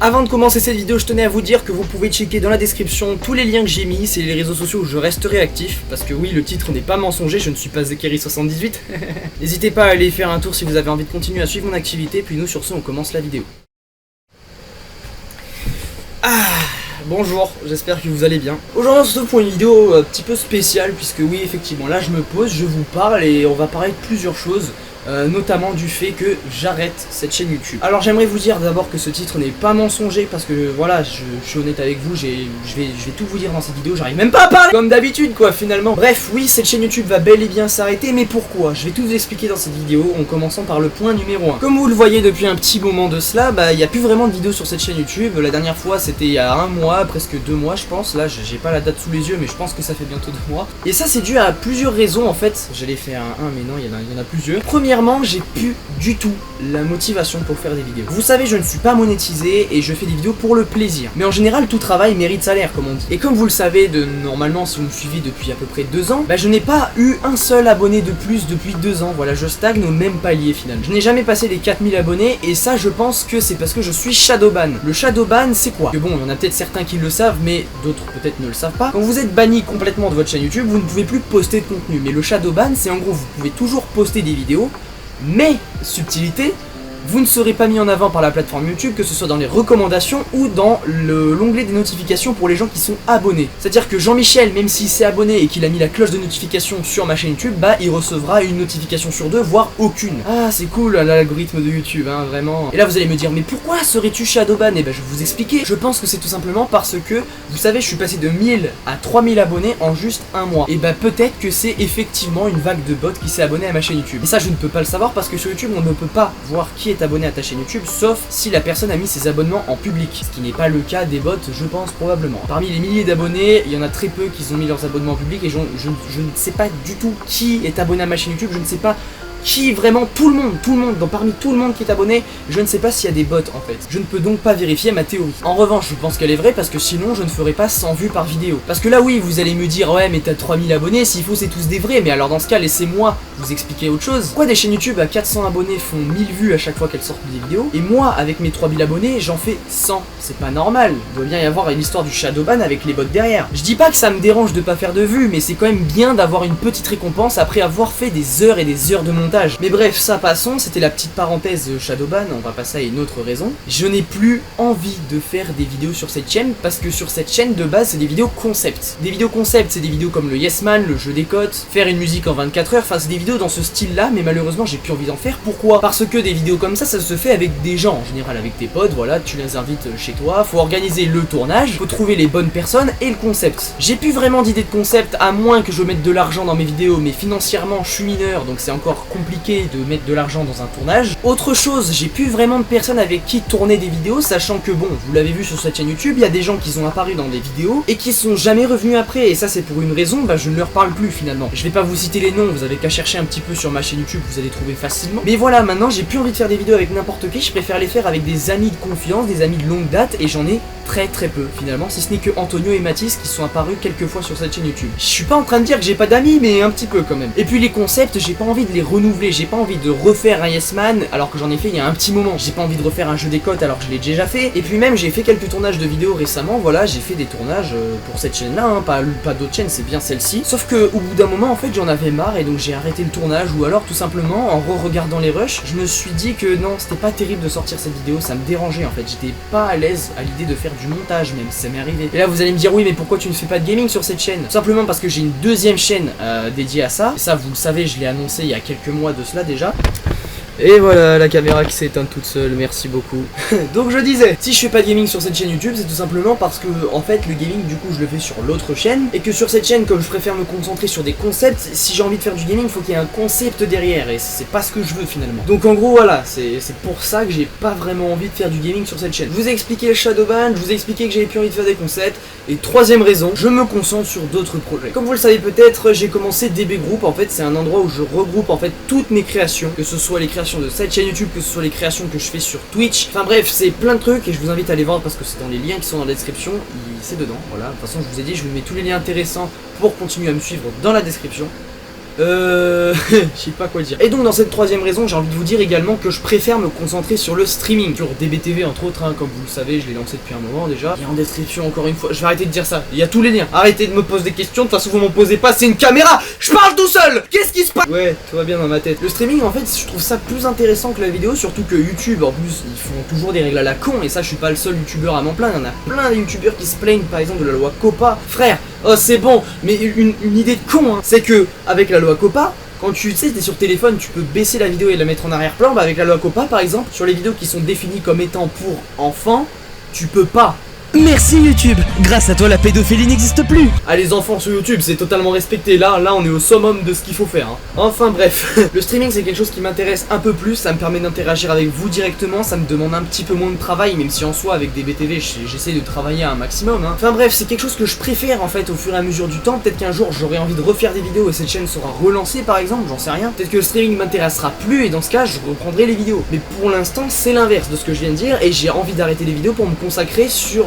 Avant de commencer cette vidéo, je tenais à vous dire que vous pouvez checker dans la description tous les liens que j'ai mis, c'est les réseaux sociaux où je resterai actif, parce que oui, le titre n'est pas mensonger, je ne suis pas Zekeri78. N'hésitez pas à aller faire un tour si vous avez envie de continuer à suivre mon activité, puis nous sur ce on commence la vidéo. Bonjour, j'espère que vous allez bien. Aujourd'hui on se retrouve pour une vidéo un petit peu spéciale, puisque oui effectivement là je me pose, je vous parle et on va parler de plusieurs choses. Notamment du fait que j'arrête cette chaîne YouTube. Alors j'aimerais vous dire d'abord que ce titre n'est pas mensonger parce que voilà, je suis honnête avec vous, je vais tout vous dire dans cette vidéo, j'arrive même pas à parler comme d'habitude quoi finalement. Bref, oui cette chaîne YouTube va bel et bien s'arrêter, mais pourquoi? Je vais tout vous expliquer dans cette vidéo en commençant par le point numéro 1. Comme vous le voyez depuis un petit moment de cela, il n'y a plus vraiment de vidéos sur cette chaîne YouTube. La dernière fois c'était il y a un mois, presque 2 mois je pense, là j'ai pas la date sous les yeux mais je pense que ça fait bientôt 2 mois. Et ça c'est dû à plusieurs raisons en fait, j'allais faire un mais non il y en a plusieurs. Premièrement, j'ai plus du tout la motivation pour faire des vidéos. Vous savez, je ne suis pas monétisé et je fais des vidéos pour le plaisir. Mais en général, tout travail mérite salaire, comme on dit. Et comme vous le savez, normalement, si vous me suivez depuis à peu près 2 ans, je n'ai pas eu un seul abonné de plus depuis 2 ans. Voilà, je stagne au même palier final. Je n'ai jamais passé les 4000 abonnés et ça, je pense que c'est parce que je suis shadowban. Le shadowban, c'est quoi? Que bon, il y en a peut-être certains qui le savent, mais d'autres peut-être ne le savent pas. Quand vous êtes banni complètement de votre chaîne YouTube, vous ne pouvez plus poster de contenu. Mais le shadowban, c'est en gros, vous pouvez toujours poster des vidéos, mais, subtilité, vous ne serez pas mis en avant par la plateforme YouTube, que ce soit dans les recommandations ou dans l'onglet des notifications pour les gens qui sont abonnés. C'est-à-dire que Jean-Michel, même s'il s'est abonné et qu'il a mis la cloche de notification sur ma chaîne YouTube, il recevra une notification sur 2, voire aucune. Ah, c'est cool l'algorithme de YouTube, hein, vraiment. Et là vous allez me dire, mais pourquoi serais-tu shadowban? Eh ben je vais vous expliquer. Je pense que c'est tout simplement parce que, vous savez, je suis passé de 1000 à 3000 abonnés en juste un mois. Et peut-être que c'est effectivement une vague de bots qui s'est abonné à ma chaîne YouTube. Et ça je ne peux pas le savoir parce que sur YouTube on ne peut pas voir qui est abonné à ta chaîne YouTube, sauf si la personne a mis ses abonnements en public, ce qui n'est pas le cas des bots, je pense probablement. Parmi les milliers d'abonnés, il y en a très peu qui ont mis leurs abonnements en public et je ne sais pas du tout qui est abonné à ma chaîne YouTube, je ne sais pas qui vraiment, tout le monde, parmi tout le monde qui est abonné, je ne sais pas s'il y a des bots en fait. Je ne peux donc pas vérifier ma théorie. En revanche, je pense qu'elle est vraie parce que sinon je ne ferai pas 100 vues par vidéo. Parce que là oui, vous allez me dire, ouais mais t'as 3000 abonnés, s'il faut c'est tous des vrais, mais alors dans ce cas laissez-moi vous expliquer autre chose. Pourquoi des chaînes YouTube à 400 abonnés font 1000 vues à chaque fois qu'elles sortent des vidéos, et moi avec mes 3000 abonnés j'en fais 100? C'est pas normal. Il doit bien y avoir une histoire du shadowban avec les bots derrière. Je dis pas que ça me dérange de pas faire de vues, mais c'est quand même bien d'avoir une petite récompense après avoir fait des heures et des heures de montage. Mais bref, ça passons, c'était la petite parenthèse shadowban, on va passer à une autre raison. Je n'ai plus envie de faire des vidéos sur cette chaîne parce que sur cette chaîne de base c'est des vidéos concept. Des vidéos concept, c'est des vidéos comme le Yes Man, le jeu des cotes, faire une musique en 24 heures, enfin c'est des vidéos dans ce style là, mais malheureusement j'ai plus envie d'en faire. Pourquoi? Parce que des vidéos comme ça se fait avec des gens, en général avec tes potes, voilà, tu les invites chez toi, faut organiser le tournage, faut trouver les bonnes personnes et le concept. J'ai plus vraiment d'idées de concept à moins que je mette de l'argent dans mes vidéos, mais financièrement je suis mineur donc c'est encore compliqué de mettre de l'argent dans un tournage. Autre chose, j'ai plus vraiment de personnes avec qui tourner des vidéos, sachant que bon, vous l'avez vu sur cette chaîne YouTube, il y a des gens qui sont apparus dans des vidéos et qui sont jamais revenus après, et ça c'est pour une raison, je ne leur parle plus finalement. Je vais pas vous citer les noms, vous avez qu'à chercher un petit peu sur ma chaîne YouTube, vous allez trouver facilement. Mais voilà, maintenant j'ai plus envie de faire des vidéos avec n'importe qui, je préfère les faire avec des amis de confiance, des amis de longue date, et j'en ai très peu finalement, si ce n'est que Antonio et Mathis qui sont apparus quelques fois sur cette chaîne YouTube. Je suis pas en train de dire que j'ai pas d'amis, mais un petit peu quand même. Et puis les concepts, j'ai pas envie de les renouveler, j'ai pas envie de refaire un Yes Man alors que j'en ai fait il y a un petit moment. J'ai pas envie de refaire un jeu des cotes alors que je l'ai déjà fait. Et puis même j'ai fait quelques tournages de vidéos récemment, voilà, j'ai fait des tournages pour cette chaîne là, pas d'autres chaînes, c'est bien celle-ci. Sauf que au bout d'un moment en fait j'en avais marre et donc j'ai arrêté le tournage, ou alors tout simplement en re-regardant les rushs, je me suis dit que non, c'était pas terrible de sortir cette vidéo, ça me dérangeait en fait, j'étais pas à l'aise à l'idée de faire du montage même si ça m'est arrivé. Et là vous allez me dire oui mais pourquoi tu ne fais pas de gaming sur cette chaîne? Tout simplement parce que j'ai une deuxième chaîne dédiée à ça, et ça vous le savez, je l'ai annoncé il y a quelques mois de cela déjà. Et voilà la caméra qui s'est éteinte toute seule, merci beaucoup. Donc je disais, si je fais pas de gaming sur cette chaîne YouTube, c'est tout simplement parce que en fait le gaming du coup je le fais sur l'autre chaîne, et que sur cette chaîne, comme je préfère me concentrer sur des concepts, si j'ai envie de faire du gaming, il faut qu'il y ait un concept derrière, et c'est pas ce que je veux finalement. Donc en gros voilà, c'est pour ça que j'ai pas vraiment envie de faire du gaming sur cette chaîne. Je vous ai expliqué le shadowban, je vous ai expliqué que j'avais plus envie de faire des concepts, et troisième raison, je me concentre sur d'autres projets. Comme vous le savez peut-être, j'ai commencé DB Group, en fait c'est un endroit où je regroupe en fait toutes mes créations, que ce soit les créations de cette chaîne YouTube, que ce soit les créations que je fais sur Twitch, enfin bref, c'est plein de trucs et je vous invite à aller voir parce que c'est dans les liens qui sont dans la description, c'est dedans, voilà, de toute façon je vous ai dit, je vous mets tous les liens intéressants pour continuer à me suivre dans la description. je sais pas quoi dire. Et donc dans cette troisième raison, j'ai envie de vous dire également que je préfère me concentrer sur le streaming, sur DBTV entre autres, hein, comme vous le savez, je l'ai lancé depuis un moment déjà. Et en description encore une fois, je vais arrêter de dire ça, il y a tous les liens. Arrêtez de me poser des questions, de toute façon vous m'en posez pas, c'est une caméra, je parle tout seul. Qu'est-ce qui se passe? Ouais, tout va bien dans ma tête. Le streaming en fait, je trouve ça plus intéressant que la vidéo, surtout que YouTube, en plus, ils font toujours des règles à la con, et ça je suis pas le seul youtubeur à m'en plaindre, il y en a plein de youtubeurs qui se plaignent par exemple de la loi COPPA. Frère, oh c'est bon, mais une idée de con, hein, c'est que avec la loi COPPA, quand tu sais, t'es sur téléphone, tu peux baisser la vidéo et la mettre en arrière-plan. Bah avec la loi COPPA par exemple, sur les vidéos qui sont définies comme étant pour enfants, tu peux pas. Merci YouTube, grâce à toi la pédophilie n'existe plus. Ah les enfants sur YouTube c'est totalement respecté, là on est au summum de ce qu'il faut faire hein. Enfin bref, le streaming c'est quelque chose qui m'intéresse un peu plus, ça me permet d'interagir avec vous directement, ça me demande un petit peu moins de travail, même si en soi avec des BTV j'essaie de travailler un maximum hein. Enfin bref, c'est quelque chose que je préfère en fait au fur et à mesure du temps, peut-être qu'un jour j'aurai envie de refaire des vidéos et cette chaîne sera relancée par exemple, j'en sais rien. Peut-être que le streaming m'intéressera plus et dans ce cas je reprendrai les vidéos. Mais pour l'instant c'est l'inverse de ce que je viens de dire et j'ai envie d'arrêter les vidéos pour me consacrer sur...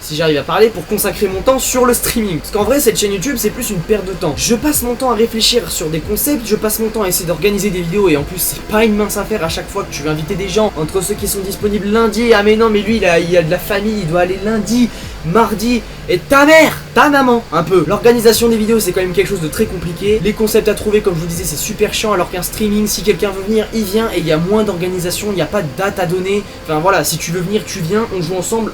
si j'arrive à parler, pour consacrer mon temps sur le streaming. Parce qu'en vrai cette chaîne YouTube c'est plus une perte de temps. Je passe mon temps à réfléchir sur des concepts, je passe mon temps à essayer d'organiser des vidéos et en plus c'est pas une mince affaire à chaque fois que tu veux inviter des gens. Entre ceux qui sont disponibles lundi, ah mais non mais lui il a de la famille, il doit aller lundi, mardi, et ta mère, ta maman, un peu. L'organisation des vidéos c'est quand même quelque chose de très compliqué. Les concepts à trouver comme je vous disais c'est super chiant alors qu'un streaming si quelqu'un veut venir il vient et il y a moins d'organisation, il n'y a pas de date à donner. Enfin voilà, si tu veux venir tu viens, on joue ensemble.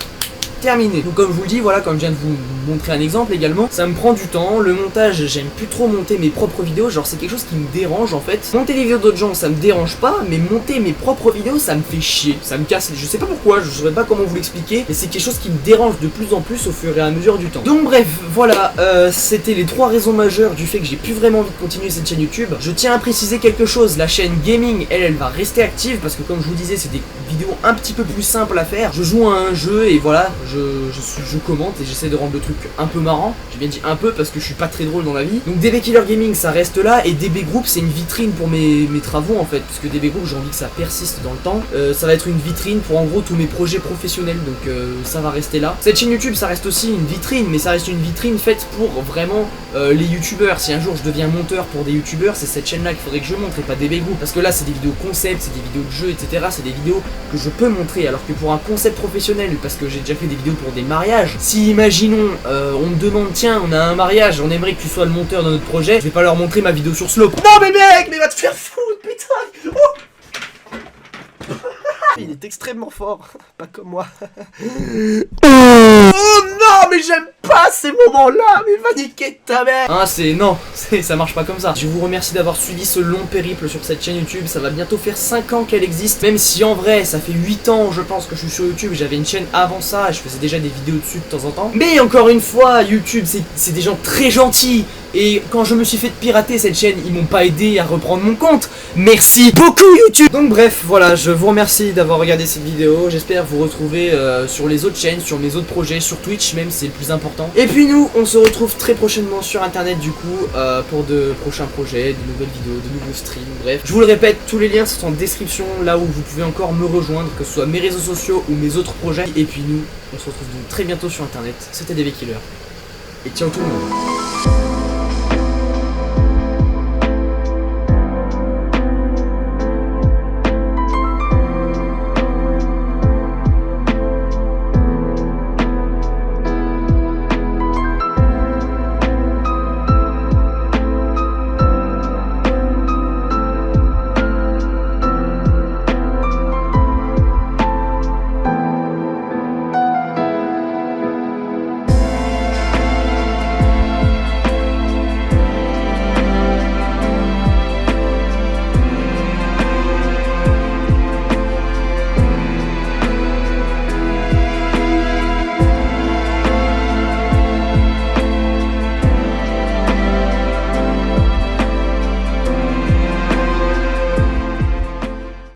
Terminé. Donc comme je vous le dis, voilà, comme je viens de vous montrer un exemple également, ça me prend du temps, le montage, j'aime plus trop monter mes propres vidéos, genre c'est quelque chose qui me dérange en fait. Monter les vidéos d'autres gens, ça me dérange pas, mais monter mes propres vidéos, ça me fait chier, ça me casse, je sais pas pourquoi, je saurais pas comment vous l'expliquer, mais c'est quelque chose qui me dérange de plus en plus au fur et à mesure du temps. Donc bref, voilà, c'était les 3 raisons majeures du fait que j'ai plus vraiment envie de continuer cette chaîne YouTube. Je tiens à préciser quelque chose, la chaîne gaming, elle va rester active, parce que comme je vous disais, c'est des vidéos un petit peu plus simples à faire. Je joue à un jeu et voilà, je commente et j'essaie de rendre le truc un peu marrant. J'ai bien dit un peu parce que je suis pas très drôle dans la vie. Donc DB Killer Gaming ça reste là et DB Group c'est une vitrine pour mes travaux en fait. Parce que DB Group j'ai envie que ça persiste dans le temps. Ça va être une vitrine pour en gros tous mes projets professionnels. Donc ça va rester là. Cette chaîne YouTube ça reste aussi une vitrine, mais ça reste une vitrine faite pour vraiment les youtubeurs. Si un jour je deviens monteur pour des youtubeurs, c'est cette chaîne là qu'il faudrait que je montre et pas DB Group. Parce que là c'est des vidéos concept, c'est des vidéos de jeux, etc. C'est des vidéos que je peux montrer. Alors que pour un concept professionnel, parce que j'ai déjà fait des vidéos pour des mariages, si imaginons on me demande tiens on a un mariage, on aimerait que tu sois le monteur de notre projet, je vais pas leur montrer ma vidéo sur Slope. Non mais mec, mais va te faire foutre putain. Oh il est extrêmement fort, pas comme moi. Oh non mais j'aime pas ces moments-là, mais va niquer ta mère. Ah c'est non, ça marche pas comme ça. Je vous remercie d'avoir suivi ce long périple sur cette chaîne YouTube. Ça va bientôt faire 5 ans qu'elle existe, même si en vrai ça fait 8 ans je pense que je suis sur YouTube. J'avais une chaîne avant ça, je faisais déjà des vidéos dessus de temps en temps. Mais encore une fois, YouTube c'est des gens très gentils. Et quand je me suis fait pirater cette chaîne, ils m'ont pas aidé à reprendre mon compte. Merci beaucoup YouTube. Donc bref, voilà, je vous remercie d'avoir regardé cette vidéo. J'espère vous retrouver sur les autres chaînes, sur mes autres projets, sur Twitch même, c'est le plus important. Et puis nous, on se retrouve très prochainement sur internet du coup, pour de prochains projets, de nouvelles vidéos, de nouveaux streams, bref. Je vous le répète, tous les liens sont en description, là où vous pouvez encore me rejoindre, que ce soit mes réseaux sociaux ou mes autres projets. Et puis nous, on se retrouve donc très bientôt sur internet. C'était DB Killer. Et ciao tout le monde.